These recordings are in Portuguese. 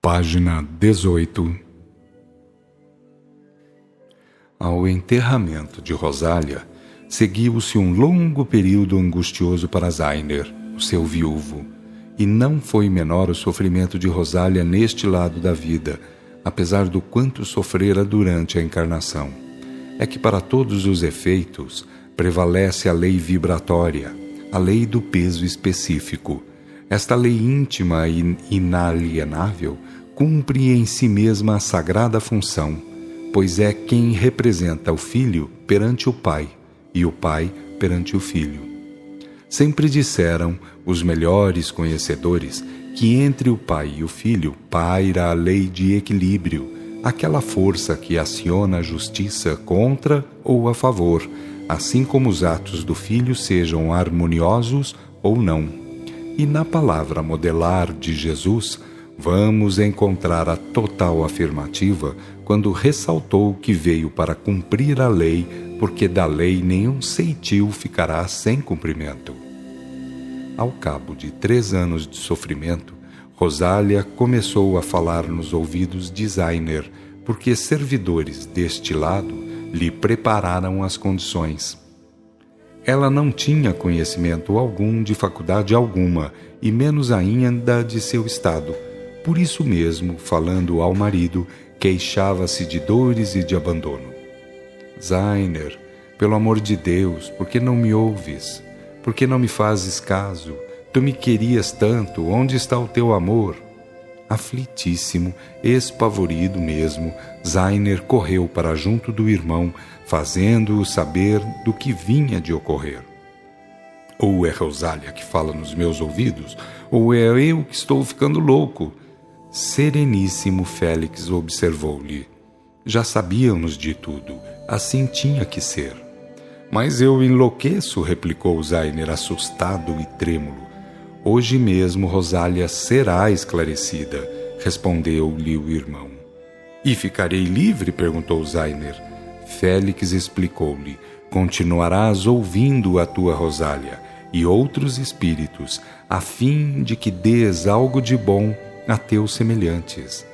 Página 18. Ao enterramento de Rosália, seguiu-se um longo período angustioso para Zainer, o seu viúvo, e não foi menor o sofrimento de Rosália neste lado da vida, apesar do quanto sofrera durante a encarnação. É que para todos os efeitos prevalece a lei vibratória, a lei do peso específico. Esta lei íntima e inalienável cumpre em si mesma a sagrada função, pois é quem representa o Filho perante o Pai e o Pai perante o Filho. Sempre disseram os melhores conhecedores que entre o Pai e o Filho paira a lei de equilíbrio, aquela força que aciona a justiça contra ou a favor, assim como os atos do Filho sejam harmoniosos ou não. E na palavra modelar de Jesus, vamos encontrar a total afirmativa quando ressaltou que veio para cumprir a lei, porque da lei nenhum ceitil ficará sem cumprimento. Ao cabo de 3 anos de sofrimento, Rosália começou a falar nos ouvidos de Zainer, porque servidores deste lado lhe prepararam as condições. Ela não tinha conhecimento algum de faculdade alguma, e menos ainda de seu estado. Por isso mesmo, falando ao marido, queixava-se de dores e de abandono. Zainer, pelo amor de Deus, por que não me ouves? Por que não me fazes caso? Tu me querias tanto, onde está o teu amor? Aflitíssimo, espavorido mesmo, Zainer correu para junto do irmão, fazendo-o saber do que vinha de ocorrer. Ou é Rosália que fala nos meus ouvidos, ou é eu que estou ficando louco. Sereníssimo Félix observou-lhe. Já sabíamos de tudo, assim tinha que ser. Mas eu enlouqueço, replicou Zainer, assustado e trêmulo. Hoje mesmo Rosália será esclarecida, respondeu-lhe o irmão. E ficarei livre? Perguntou Zainer. Félix explicou-lhe. Continuarás ouvindo a tua Rosália e outros espíritos, a fim de que dês algo de bom a teus semelhantes.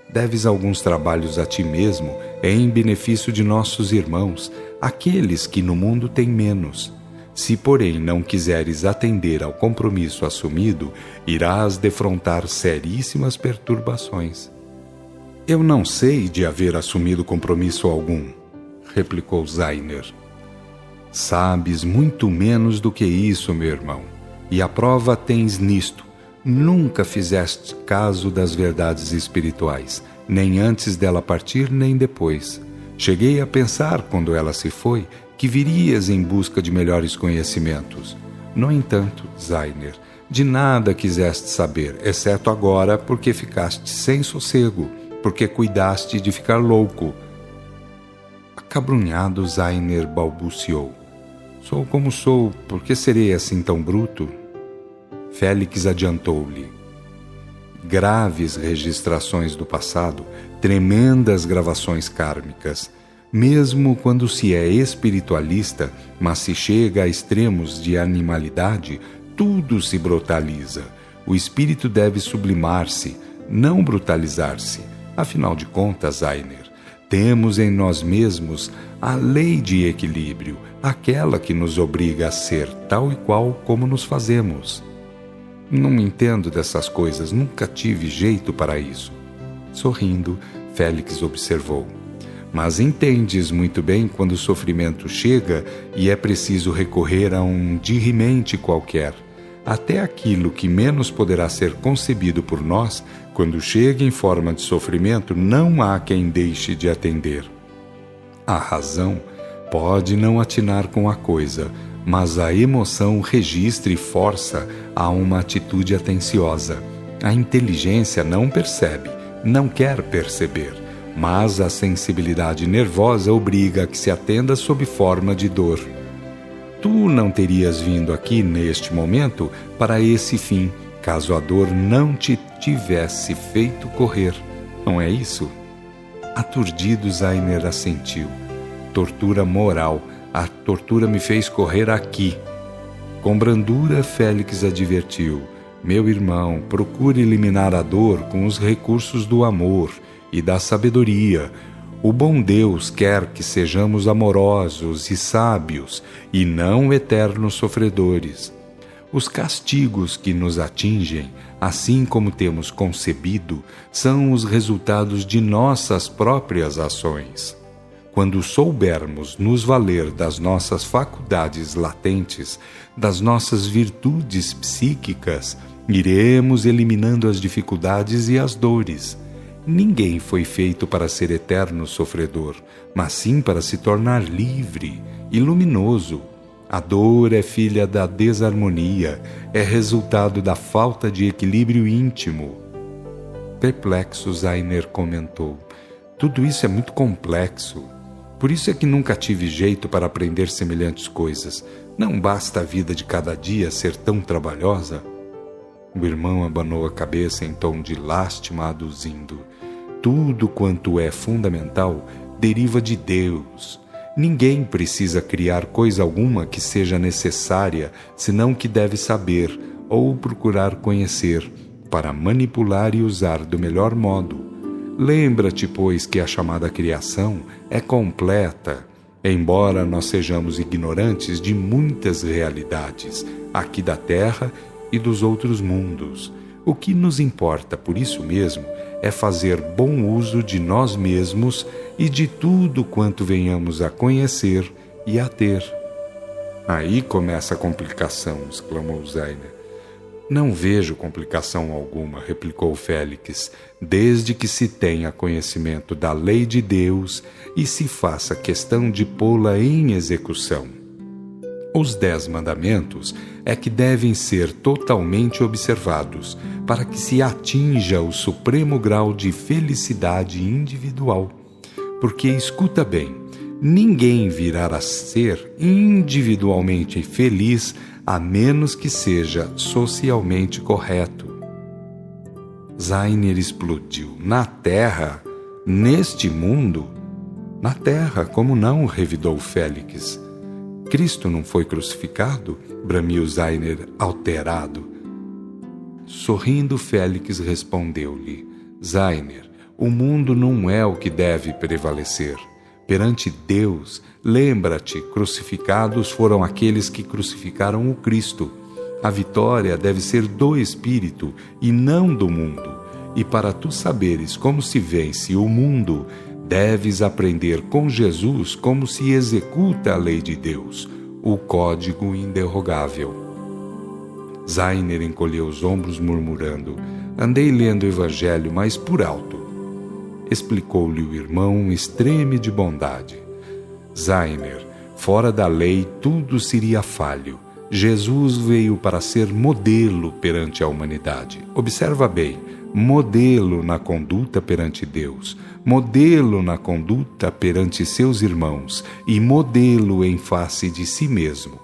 Deves alguns trabalhos a ti mesmo em benefício de nossos irmãos, aqueles que no mundo têm menos. Se, porém, não quiseres atender ao compromisso assumido, irás defrontar seríssimas perturbações. Eu não sei de haver assumido compromisso algum, replicou Zainer. Sabes muito menos do que isso, meu irmão, e a prova tens nisto. Nunca fizeste caso das verdades espirituais, nem antes dela partir, nem depois. Cheguei a pensar, quando ela se foi, que virias em busca de melhores conhecimentos. No entanto, Zainer, de nada quiseste saber, exceto agora porque ficaste sem sossego, porque cuidaste de ficar louco. Acabrunhado, Zainer balbuciou. Sou como sou, por que serei assim tão bruto? Félix adiantou-lhe. Graves registrações do passado, tremendas gravações kármicas. Mesmo quando se é espiritualista, mas se chega a extremos de animalidade, tudo se brutaliza. O espírito deve sublimar-se, não brutalizar-se. Afinal de contas, Zainer, temos em nós mesmos a lei de equilíbrio, aquela que nos obriga a ser tal e qual como nos fazemos. Não entendo dessas coisas, nunca tive jeito para isso. Sorrindo, Félix observou. Mas entendes muito bem quando o sofrimento chega e é preciso recorrer a um dirimente qualquer. Até aquilo que menos poderá ser concebido por nós, quando chega em forma de sofrimento, não há quem deixe de atender. A razão pode não atinar com a coisa, mas a emoção registra e força a uma atitude atenciosa. A inteligência não percebe, não quer perceber. Mas a sensibilidade nervosa obriga a que se atenda sob forma de dor. Tu não terias vindo aqui, neste momento, para esse fim, caso a dor não te tivesse feito correr. Não é isso? Aturdido, Zainer assentiu. Tortura moral. A tortura me fez correr aqui. Com brandura, Félix advertiu. Meu irmão, procure eliminar a dor com os recursos do amor e da sabedoria. O bom Deus quer que sejamos amorosos e sábios e não eternos sofredores. Os castigos que nos atingem, assim como temos concebido, são os resultados de nossas próprias ações. Quando soubermos nos valer das nossas faculdades latentes, das nossas virtudes psíquicas, iremos eliminando as dificuldades e as dores. Ninguém foi feito para ser eterno sofredor, mas sim para se tornar livre e luminoso. A dor é filha da desarmonia, é resultado da falta de equilíbrio íntimo. Perplexo, Zainer comentou: tudo isso é muito complexo. Por isso é que nunca tive jeito para aprender semelhantes coisas. Não basta a vida de cada dia ser tão trabalhosa? O irmão abanou a cabeça em tom de lástima, aduzindo: tudo quanto é fundamental deriva de Deus. Ninguém precisa criar coisa alguma que seja necessária, senão que deve saber ou procurar conhecer, para manipular e usar do melhor modo. Lembra-te, pois, que a chamada criação é completa, embora nós sejamos ignorantes de muitas realidades, aqui da Terra e dos outros mundos. O que nos importa, por isso mesmo, é fazer bom uso de nós mesmos e de tudo quanto venhamos a conhecer e a ter. Aí começa a complicação, exclamou Zainer. Não vejo complicação alguma, replicou Félix, desde que se tenha conhecimento da lei de Deus e se faça questão de pô-la em execução. Os 10 mandamentos é que devem ser totalmente observados para que se atinja o supremo grau de felicidade individual. Porque, escuta bem, ninguém virá a ser individualmente feliz a menos que seja socialmente correto. Zainer explodiu. Na Terra? Neste mundo? Na Terra, como não? Revidou Félix. Cristo não foi crucificado? Bramiu Zainer, alterado. Sorrindo, Félix respondeu-lhe: Zainer, o mundo não é o que deve prevalecer. Perante Deus, lembra-te, crucificados foram aqueles que crucificaram o Cristo. A vitória deve ser do Espírito e não do mundo. E para tu saberes como se vence o mundo, deves aprender com Jesus como se executa a lei de Deus, o código inderrogável. Zainer encolheu os ombros, murmurando: andei lendo o Evangelho, mas por alto. Explicou-lhe o irmão, extreme de bondade. Zainer, fora da lei tudo seria falho. Jesus veio para ser modelo perante a humanidade. Observa bem, modelo na conduta perante Deus, modelo na conduta perante seus irmãos e modelo em face de si mesmo.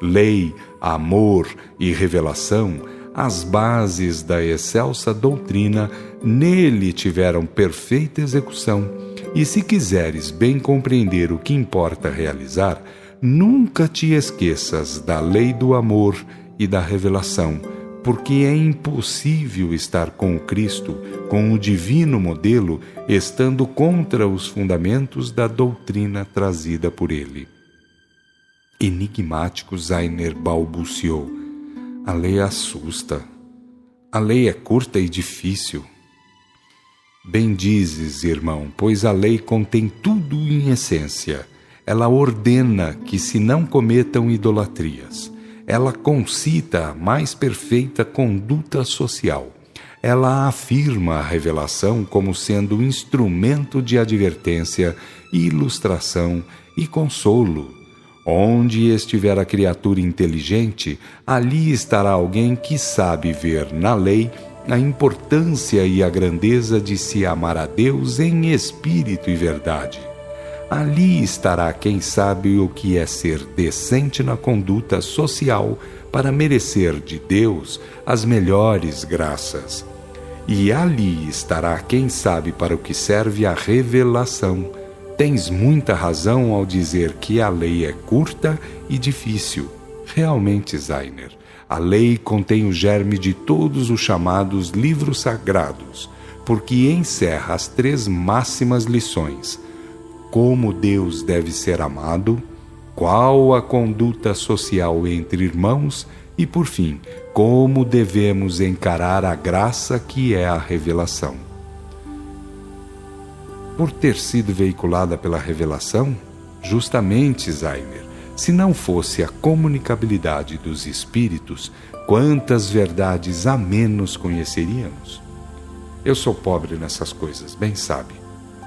Lei, amor e revelação, as bases da excelsa doutrina, nele tiveram perfeita execução. E se quiseres bem compreender o que importa realizar, nunca te esqueças da lei do amor e da revelação, porque é impossível estar com o Cristo, com o divino modelo, estando contra os fundamentos da doutrina trazida por ele. Enigmático, Zainer balbuciou: a lei assusta. A lei é curta e difícil. Bem dizes, irmão, pois a lei contém tudo em essência. Ela ordena que se não cometam idolatrias. Ela concita a mais perfeita conduta social. Ela afirma a revelação como sendo instrumento de advertência, ilustração e consolo. Onde estiver a criatura inteligente, ali estará alguém que sabe ver na lei a importância e a grandeza de se amar a Deus em espírito e verdade. Ali estará quem sabe o que é ser decente na conduta social para merecer de Deus as melhores graças. E ali estará quem sabe para o que serve a revelação. Tens muita razão ao dizer que a lei é curta e difícil, Realmente, Zainer, a lei contém o germe de todos os chamados livros sagrados, porque encerra as 3 máximas lições: como Deus deve ser amado, qual a conduta social entre irmãos e, por fim, como devemos encarar a graça que é a revelação. Por ter sido veiculada pela revelação, justamente, Zainer, se não fosse a comunicabilidade dos espíritos, quantas verdades a menos conheceríamos? Eu sou pobre nessas coisas, bem sabe.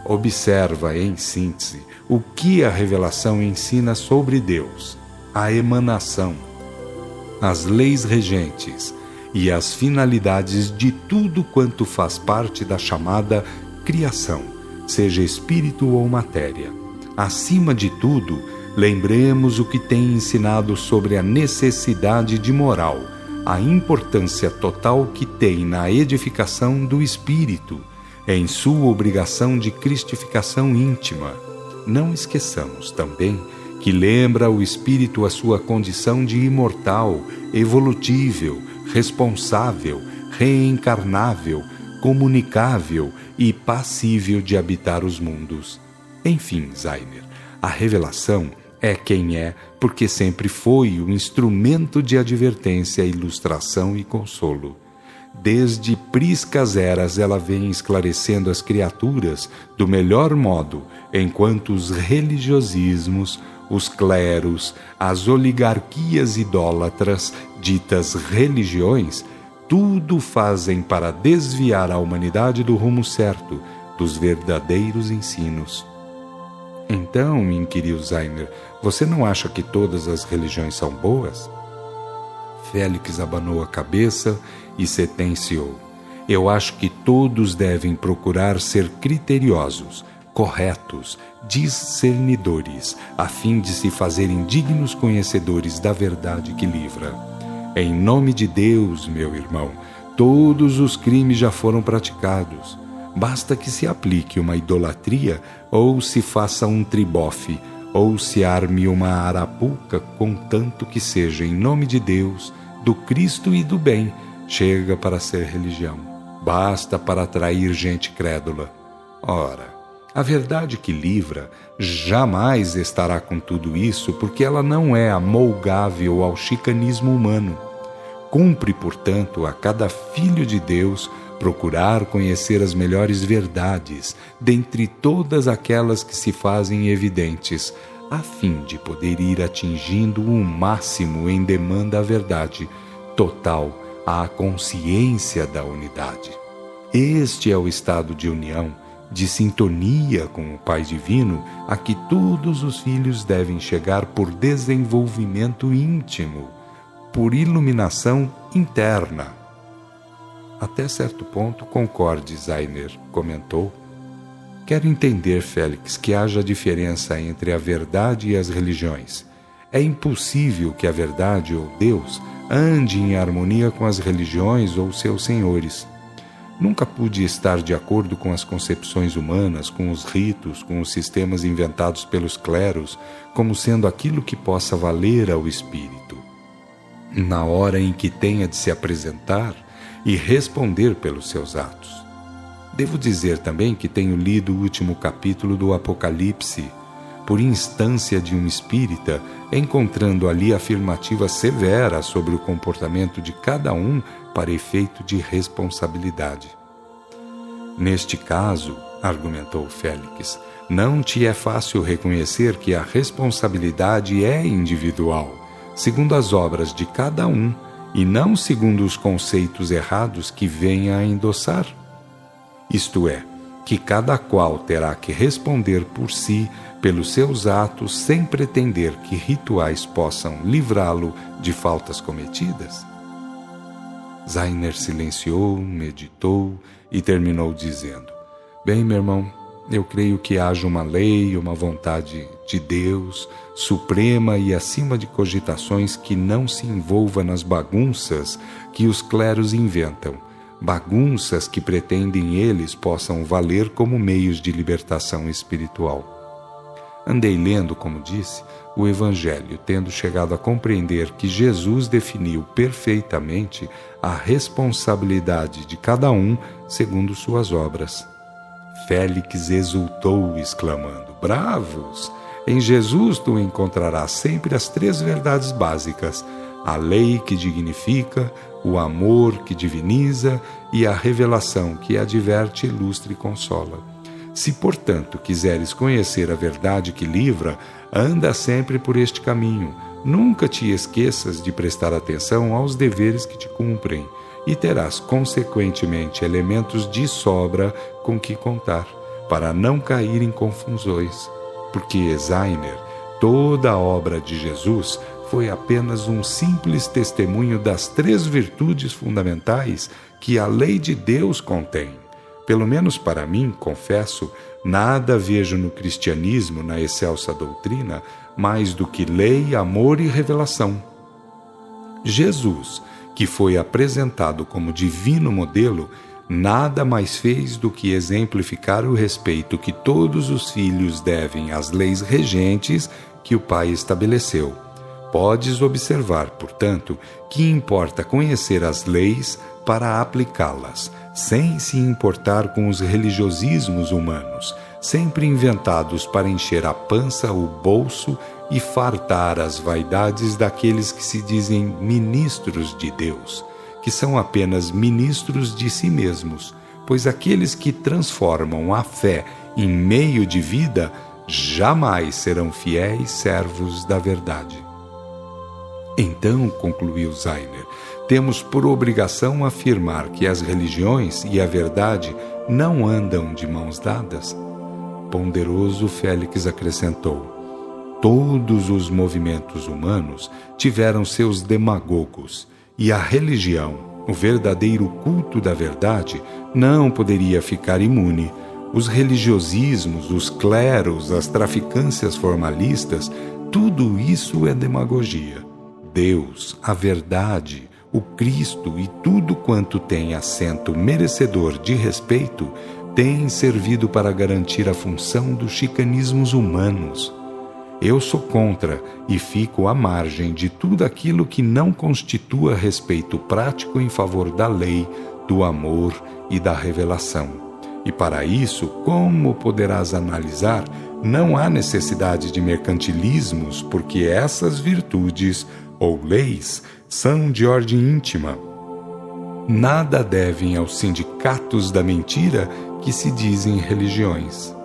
Observa, em síntese, o que a revelação ensina sobre Deus, a emanação, as leis regentes e as finalidades de tudo quanto faz parte da chamada criação, seja espírito ou matéria. Acima de tudo, lembremos o que tem ensinado sobre a necessidade de moral, a importância total que tem na edificação do espírito, em sua obrigação de cristificação íntima. Não esqueçamos também que lembra o espírito a sua condição de imortal, evolutível, responsável, reencarnável, comunicável e passível de habitar os mundos. Enfim, Zainer, a revelação é quem é, porque sempre foi o instrumento de advertência, ilustração e consolo. Desde priscas eras ela vem esclarecendo as criaturas do melhor modo, enquanto os religiosismos, os cleros, as oligarquias idólatras, ditas religiões, tudo fazem para desviar a humanidade do rumo certo, dos verdadeiros ensinos. Então, inquiriu Zainer, você não acha que todas as religiões são boas? Félix abanou a cabeça e sentenciou: eu acho que todos devem procurar ser criteriosos, corretos, discernidores, a fim de se fazerem dignos conhecedores da verdade que livra. Em nome de Deus, meu irmão, todos os crimes já foram praticados. Basta que se aplique uma idolatria, ou se faça um tribofe, ou se arme uma arapuca, contanto que seja em nome de Deus, do Cristo e do bem, chega para ser religião. Basta para atrair gente crédula. Ora, a verdade que livra jamais estará com tudo isso, porque ela não é amolgável ao chicanismo humano. Cumpre, portanto, a cada filho de Deus procurar conhecer as melhores verdades, dentre todas aquelas que se fazem evidentes, a fim de poder ir atingindo o máximo em demanda à verdade, total à consciência da unidade. Este é o estado de união, de sintonia com o Pai Divino, a que todos os filhos devem chegar por desenvolvimento íntimo, por iluminação interna. Até certo ponto concorde, Zainer comentou. Quero entender, Félix, que haja diferença entre a verdade e as religiões. É impossível que a verdade ou Deus ande em harmonia com as religiões ou seus senhores. Nunca pude estar de acordo com as concepções humanas, com os ritos, com os sistemas inventados pelos cleros, como sendo aquilo que possa valer ao espírito. Na hora em que tenha de se apresentar e responder pelos seus atos. Devo dizer também que tenho lido o último capítulo do Apocalipse, por instância de um espírita, encontrando ali afirmativa severa sobre o comportamento de cada um para efeito de responsabilidade. Neste caso, argumentou Félix, não te é fácil reconhecer que a responsabilidade é individual, segundo as obras de cada um, e não segundo os conceitos errados que venha a endossar. Isto é, que cada qual terá que responder por si pelos seus atos sem pretender que rituais possam livrá-lo de faltas cometidas? Zainer silenciou, meditou e terminou dizendo: bem, meu irmão, eu creio que haja uma lei, uma vontade de Deus, suprema e acima de cogitações, que não se envolva nas bagunças que os cleros inventam, bagunças que pretendem eles possam valer como meios de libertação espiritual. Andei lendo, como disse, o Evangelho, tendo chegado a compreender que Jesus definiu perfeitamente a responsabilidade de cada um segundo suas obras. Félix exultou, exclamando: bravos! Em Jesus tu encontrarás sempre as 3 verdades básicas: a lei que dignifica, o amor que diviniza e a revelação que adverte, ilustra e consola. Se, portanto, quiseres conhecer a verdade que livra, anda sempre por este caminho. Nunca te esqueças de prestar atenção aos deveres que te cumprem, e terás, consequentemente, elementos de sobra com que contar, para não cair em confusões. Porque, Zainer, toda a obra de Jesus foi apenas um simples testemunho das 3 virtudes fundamentais que a lei de Deus contém. Pelo menos para mim, confesso, nada vejo no cristianismo, na excelsa doutrina, mais do que lei, amor e revelação. Jesus, que foi apresentado como divino modelo, nada mais fez do que exemplificar o respeito que todos os filhos devem às leis regentes que o Pai estabeleceu. Podes observar, portanto, que importa conhecer as leis para aplicá-las, sem se importar com os religiosismos humanos, sempre inventados para encher a pança, o bolso e fartar as vaidades daqueles que se dizem ministros de Deus, que são apenas ministros de si mesmos, pois aqueles que transformam a fé em meio de vida jamais serão fiéis servos da verdade. Então, concluiu Zainer, temos por obrigação afirmar que as religiões e a verdade não andam de mãos dadas? Ponderoso, Félix acrescentou: todos os movimentos humanos tiveram seus demagogos, e a religião, o verdadeiro culto da verdade, não poderia ficar imune. Os religiosismos, os cleros, as traficâncias formalistas, tudo isso é demagogia. Deus, a verdade, o Cristo e tudo quanto tem assento merecedor de respeito tem servido para garantir a função dos chicanismos humanos. Eu sou contra e fico à margem de tudo aquilo que não constitua respeito prático em favor da lei, do amor e da revelação. E para isso, como poderás analisar, não há necessidade de mercantilismos, porque essas virtudes ou leis são de ordem íntima. Nada devem aos sindicatos da mentira que se dizem religiões.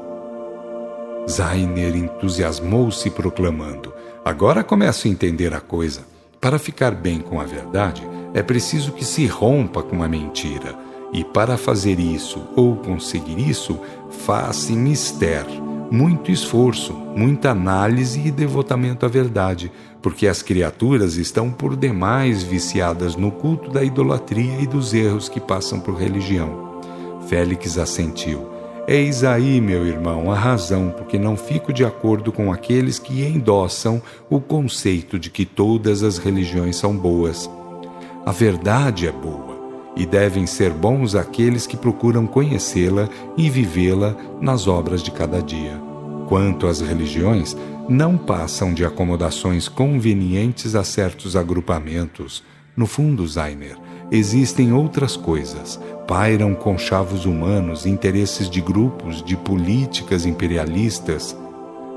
Zainer entusiasmou-se proclamando: agora começo a entender a coisa. Para ficar bem com a verdade, é preciso que se rompa com a mentira. E para fazer isso ou conseguir isso, faz-se mister, muito esforço, muita análise e devotamento à verdade, porque as criaturas estão por demais viciadas no culto da idolatria e dos erros que passam por religião. Félix assentiu: eis aí, meu irmão, a razão porque não fico de acordo com aqueles que endossam o conceito de que todas as religiões são boas. A verdade é boa, e devem ser bons aqueles que procuram conhecê-la e vivê-la nas obras de cada dia. Quanto às religiões, não passam de acomodações convenientes a certos agrupamentos. No fundo, Zainer, existem outras coisas. Pairam conchavos humanos, interesses de grupos, de políticas imperialistas.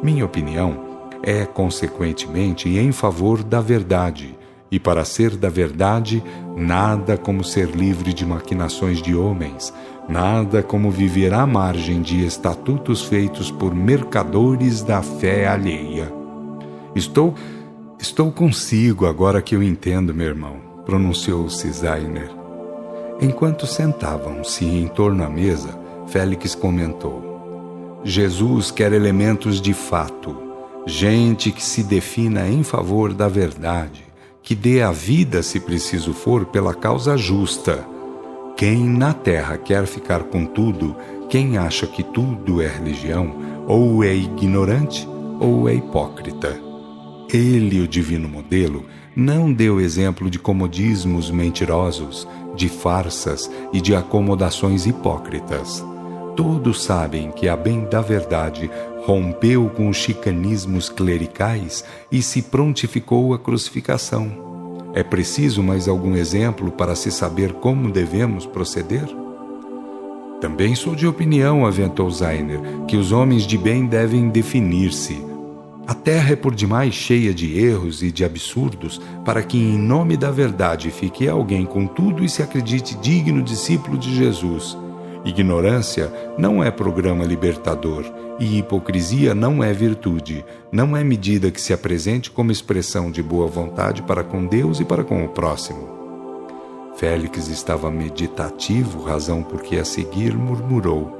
Minha opinião é, consequentemente, em favor da verdade. E para ser da verdade, nada como ser livre de maquinações de homens, nada como viver à margem de estatutos feitos por mercadores da fé alheia. Estou consigo agora que eu entendo, meu irmão, pronunciou-se Zainer. Enquanto sentavam-se em torno à mesa, Félix comentou: Jesus quer elementos de fato, gente que se defina em favor da verdade, que dê a vida, se preciso for, pela causa justa. Quem na terra quer ficar com tudo, quem acha que tudo é religião, ou é ignorante ou é hipócrita. Ele, o divino modelo, não deu exemplo de comodismos mentirosos, de farsas e de acomodações hipócritas. Todos sabem que a bem da verdade rompeu com os chicanismos clericais e se prontificou à crucificação. É preciso mais algum exemplo para se saber como devemos proceder? Também sou de opinião, aventou Zainer, que os homens de bem devem definir-se. A terra é por demais cheia de erros e de absurdos para que em nome da verdade fique alguém com tudo e se acredite digno discípulo de Jesus. Ignorância não é programa libertador e hipocrisia não é virtude, não é medida que se apresente como expressão de boa vontade para com Deus e para com o próximo. Félix estava meditativo, razão porque a seguir murmurou: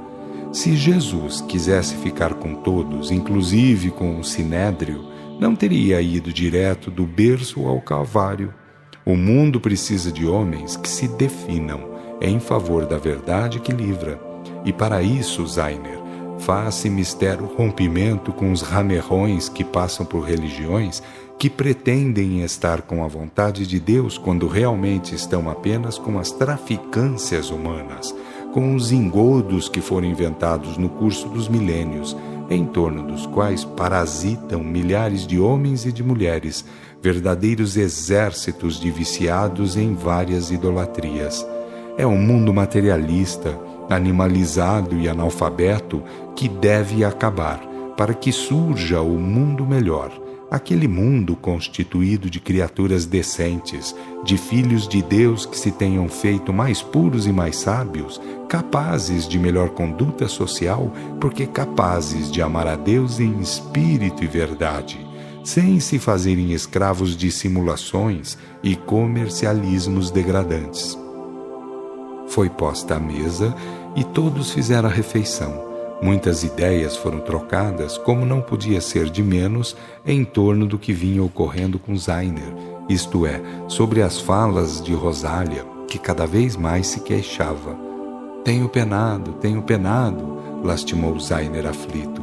se Jesus quisesse ficar com todos, inclusive com o Sinédrio, não teria ido direto do berço ao Calvário. O mundo precisa de homens que se definam em favor da verdade que livra. E para isso, Zainer, faz-se mister o rompimento com os ramerrões que passam por religiões que pretendem estar com a vontade de Deus quando realmente estão apenas com as traficâncias humanas, com os engodos que foram inventados no curso dos milênios, em torno dos quais parasitam milhares de homens e de mulheres, verdadeiros exércitos de viciados em várias idolatrias. É um mundo materialista, animalizado e analfabeto que deve acabar, para que surja o mundo melhor, aquele mundo constituído de criaturas decentes, de filhos de Deus que se tenham feito mais puros e mais sábios, capazes de melhor conduta social, porque capazes de amar a Deus em espírito e verdade, sem se fazerem escravos de simulações e comercialismos degradantes. Foi posta a mesa e todos fizeram a refeição. Muitas ideias foram trocadas, como não podia ser de menos, em torno do que vinha ocorrendo com Zainer, isto é, sobre as falas de Rosália, que cada vez mais se queixava. Tenho penado, lastimou Zainer aflito.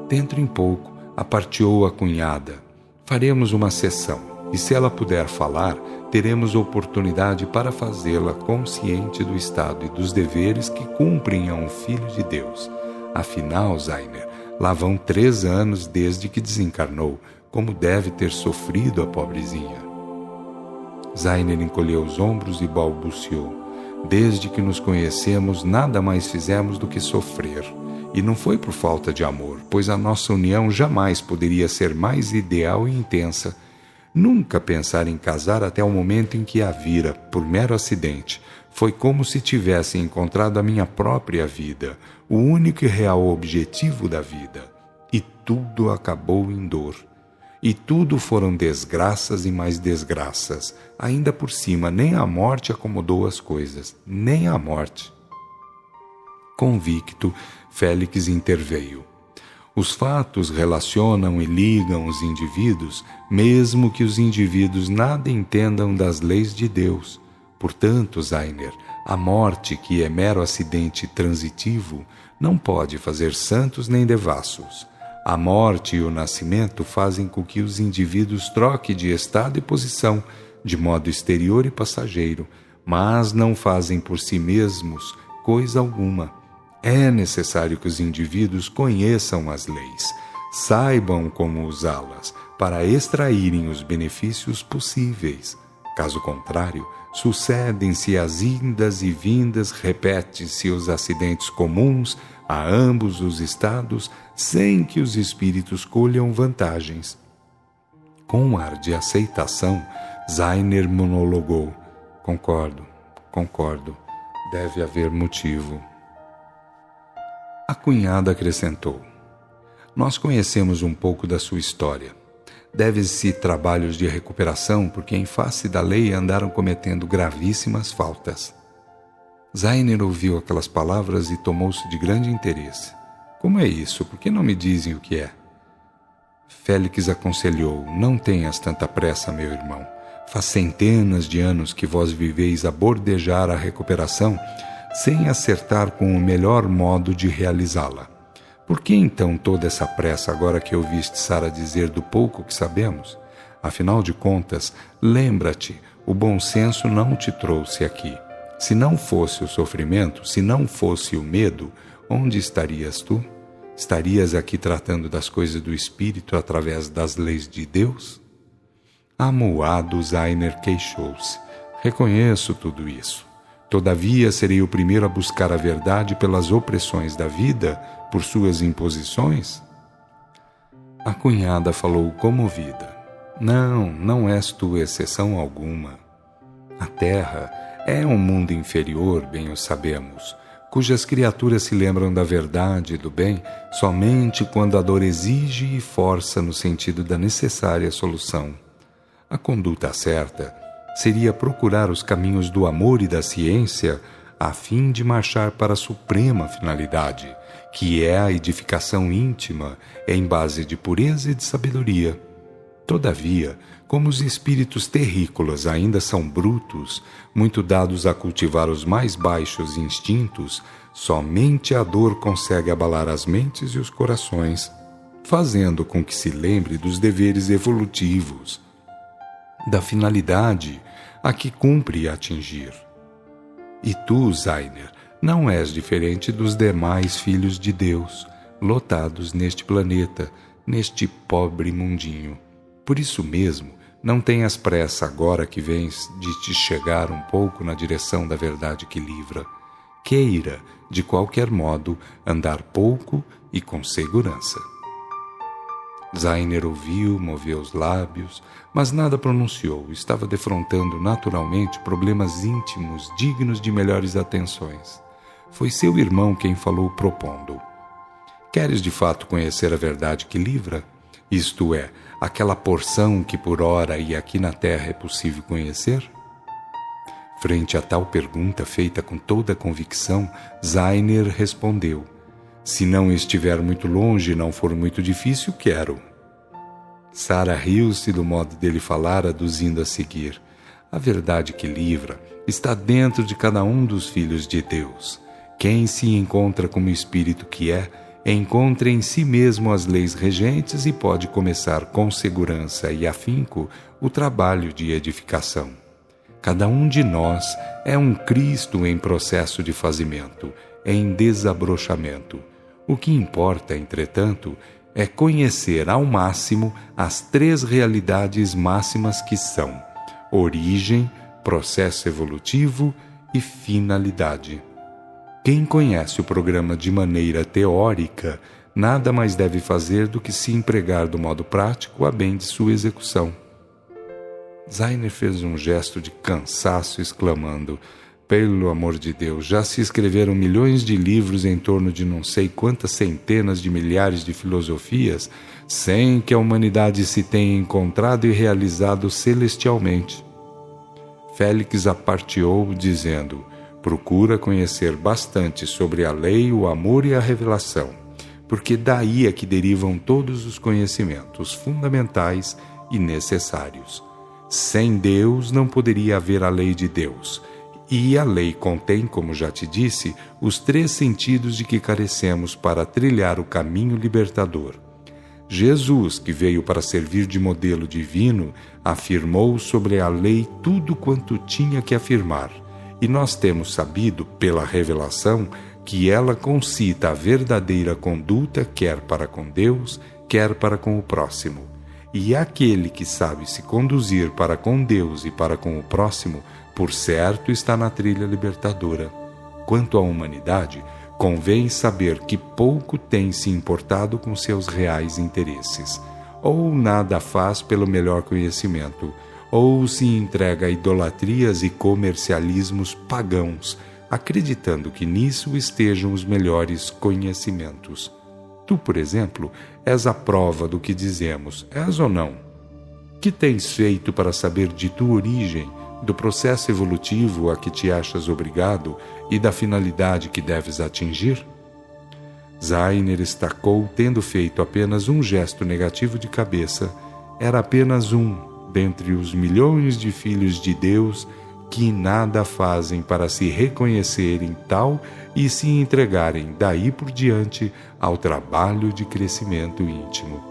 Dentro em pouco, aparteou a cunhada. Faremos uma sessão, e se ela puder falar, teremos oportunidade para fazê-la consciente do estado e dos deveres que cumprem a um filho de Deus. Afinal, Zainer, lá vão 3 anos desde que desencarnou, como deve ter sofrido a pobrezinha. Zainer encolheu os ombros e balbuciou: desde que nos conhecemos, nada mais fizemos do que sofrer. E não foi por falta de amor, pois a nossa união jamais poderia ser mais ideal e intensa. Nunca pensar em casar até o momento em que a vira, por mero acidente. Foi como se tivesse encontrado a minha própria vida, o único e real objetivo da vida. E tudo acabou em dor. E tudo foram desgraças e mais desgraças. Ainda por cima, nem a morte acomodou as coisas, nem a morte. Convicto, Félix interveio. Os fatos relacionam e ligam os indivíduos, mesmo que os indivíduos nada entendam das leis de Deus. Portanto, Zainer, a morte, que é mero acidente transitivo, não pode fazer santos nem devassos. A morte e o nascimento fazem com que os indivíduos troquem de estado e posição, de modo exterior e passageiro, mas não fazem por si mesmos coisa alguma. É necessário que os indivíduos conheçam as leis, saibam como usá-las para extraírem os benefícios possíveis. Caso contrário, sucedem-se as indas e vindas, repete-se os acidentes comuns a ambos os estados, sem que os espíritos colham vantagens. Com um ar de aceitação, Zainer monologou: Concordo. Deve haver motivo. A cunhada acrescentou: nós conhecemos um pouco da sua história. Deve-se trabalhos de recuperação porque em face da lei andaram cometendo gravíssimas faltas. Zainer ouviu aquelas palavras e tomou-se de grande interesse. Como é isso? Por que não me dizem o que é? Félix aconselhou: não tenhas tanta pressa, meu irmão. Faz centenas de anos que vós viveis a bordejar a recuperação sem acertar com o melhor modo de realizá-la. Por que então toda essa pressa agora que ouviste Sara dizer do pouco que sabemos? Afinal de contas, lembra-te, o bom senso não te trouxe aqui. Se não fosse o sofrimento, se não fosse o medo, onde estarias tu? Estarias aqui tratando das coisas do espírito através das leis de Deus? Amuado, Zainer queixou-se. Reconheço tudo isso. Todavia, serei o primeiro a buscar a verdade pelas opressões da vida, por suas imposições? A cunhada falou comovida. Não és tu exceção alguma. A terra é um mundo inferior, bem o sabemos, cujas criaturas se lembram da verdade e do bem somente quando a dor exige e força no sentido da necessária solução. A conduta certa seria procurar os caminhos do amor e da ciência a fim de marchar para a suprema finalidade, que é a edificação íntima em base de pureza e de sabedoria. Todavia, como os espíritos terrícolas ainda são brutos, muito dados a cultivar os mais baixos instintos, somente a dor consegue abalar as mentes e os corações, fazendo com que se lembre dos deveres evolutivos, da finalidade a que cumpre atingir. E tu, Zainer, não és diferente dos demais filhos de Deus, lotados neste planeta, neste pobre mundinho. Por isso mesmo, não tenhas pressa agora que vens de te chegar um pouco na direção da verdade que livra. Queira, de qualquer modo, andar pouco e com segurança. Zainer ouviu, moveu os lábios, mas nada pronunciou. Estava defrontando naturalmente problemas íntimos dignos de melhores atenções. Foi seu irmão quem falou propondo. Queres de fato conhecer a verdade que livra? Isto é, aquela porção que por ora e aqui na terra é possível conhecer? Frente a tal pergunta feita com toda a convicção, Zainer respondeu: se não estiver muito longe e não for muito difícil, quero. Sara riu-se do modo dele falar, aduzindo a seguir: a verdade que livra está dentro de cada um dos filhos de Deus. Quem se encontra como espírito que é, encontra em si mesmo as leis regentes e pode começar com segurança e afinco o trabalho de edificação. Cada um de nós é um Cristo em processo de fazimento, em desabrochamento. O que importa, entretanto, é conhecer ao máximo as três realidades máximas que são origem, processo evolutivo e finalidade. Quem conhece o programa de maneira teórica, nada mais deve fazer do que se empregar do modo prático a bem de sua execução. Zainer fez um gesto de cansaço, exclamando: pelo amor de Deus, já se escreveram milhões de livros em torno de não sei quantas centenas de milhares de filosofias, sem que a humanidade se tenha encontrado e realizado celestialmente. Félix aparteou, dizendo: procura conhecer bastante sobre a lei, o amor e a revelação, porque daí é que derivam todos os conhecimentos fundamentais e necessários. Sem Deus não poderia haver a lei de Deus, e a lei contém, como já te disse, os três sentidos de que carecemos para trilhar o caminho libertador. Jesus, que veio para servir de modelo divino, afirmou sobre a lei tudo quanto tinha que afirmar, e nós temos sabido, pela revelação, que ela concita a verdadeira conduta quer para com Deus, quer para com o próximo. E aquele que sabe se conduzir para com Deus e para com o próximo, por certo está na trilha libertadora. Quanto à humanidade, convém saber que pouco tem se importado com seus reais interesses, ou nada faz pelo melhor conhecimento, ou se entrega a idolatrias e comercialismos pagãos, acreditando que nisso estejam os melhores conhecimentos. Tu, por exemplo, és a prova do que dizemos, és ou não? Que tens feito para saber de tua origem, do processo evolutivo a que te achas obrigado e da finalidade que deves atingir? Zainer estacou, tendo feito apenas um gesto negativo de cabeça. Era apenas um dentre os milhões de filhos de Deus que nada fazem para se reconhecerem tal e se entregarem daí por diante ao trabalho de crescimento íntimo.